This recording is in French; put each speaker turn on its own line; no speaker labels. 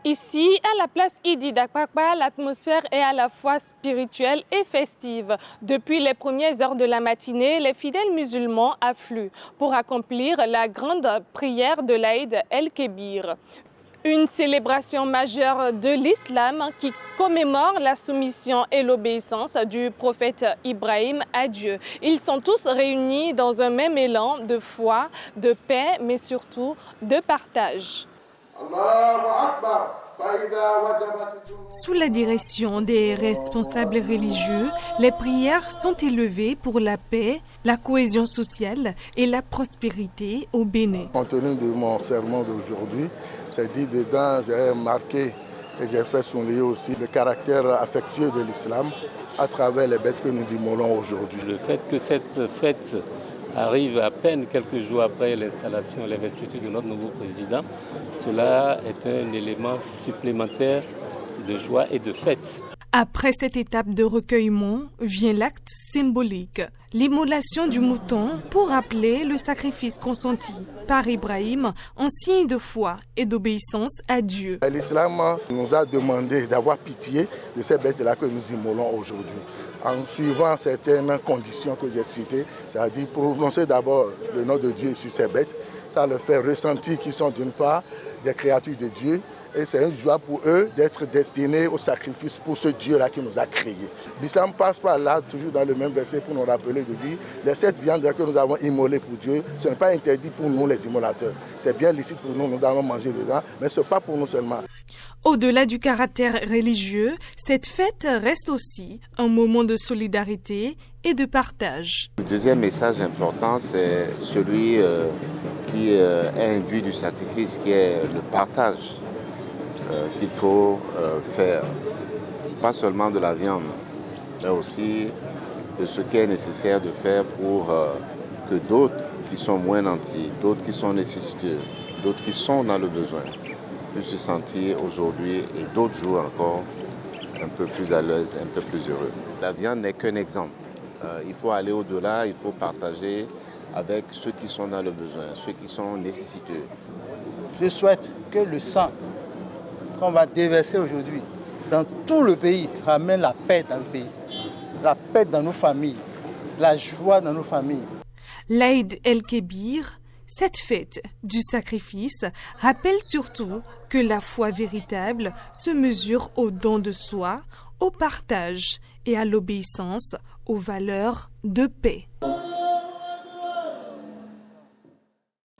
Ici, à la place Idi Dakpakpa, l'atmosphère est à la fois spirituelle et festive. Depuis les premières heures de la matinée, les fidèles musulmans affluent pour accomplir la grande prière de l'Aïd el-Kébir. Une célébration majeure de l'islam qui commémore la soumission et l'obéissance du prophète Ibrahim à Dieu. Ils sont tous réunis dans un même élan de foi, de paix, mais surtout de partage.
Sous la direction des responsables religieux, les prières sont élevées pour la paix, la cohésion sociale et la prospérité au Bénin.
Compte tenu de mon sermon d'aujourd'hui, c'est dit dedans, j'ai marqué et j'ai fait souligner aussi le caractère affectueux de l'islam à travers les bêtes que nous immolons aujourd'hui.
Le fait que cette fête arrive à peine quelques jours après l'installation et l'investiture de notre nouveau président, cela est un élément supplémentaire de joie et de fête.
Après cette étape de recueillement vient l'acte symbolique, l'immolation du mouton pour rappeler le sacrifice consenti par Ibrahim en signe de foi et d'obéissance à Dieu.
L'islam nous a demandé d'avoir pitié de ces bêtes-là que nous immolons aujourd'hui, en suivant certaines conditions que j'ai citées, c'est-à-dire prononcer d'abord le nom de Dieu sur ces bêtes, ça leur fait ressentir qu'ils sont d'une part des créatures de Dieu, et c'est une joie pour eux d'être destinés au sacrifice pour ce Dieu-là qui nous a créés. L'islam passe par là, toujours dans le même verset, pour nous rappeler de dire les 7 viandes que nous avons immolées pour Dieu, ce n'est pas interdit pour nous les immolateurs. C'est bien licite pour nous, nous allons manger dedans, mais ce n'est pas pour nous seulement.
Au-delà du caractère religieux, cette fête reste aussi un moment de solidarité et de partage.
Le deuxième message important, c'est celui qui est induit du sacrifice, qui est le partage qu'il faut faire. Pas seulement de la viande, mais aussi de ce qui est nécessaire de faire pour que d'autres qui sont moins nantis, d'autres qui sont nécessiteux, d'autres qui sont dans le besoin, puissent se sentir aujourd'hui et d'autres jours encore un peu plus à l'aise, un peu plus heureux. La viande n'est qu'un exemple. Il faut aller au-delà, il faut partager avec ceux qui sont dans le besoin, ceux qui sont nécessiteux.
Je souhaite que le sang qu'on va déverser aujourd'hui dans tout le pays ramène la paix dans le pays, la paix dans nos familles, la joie dans nos familles.
L'Aïd el-Kébir, cette fête du sacrifice, rappelle surtout que la foi véritable se mesure au don de soi, au partage et à l'obéissance aux valeurs de paix.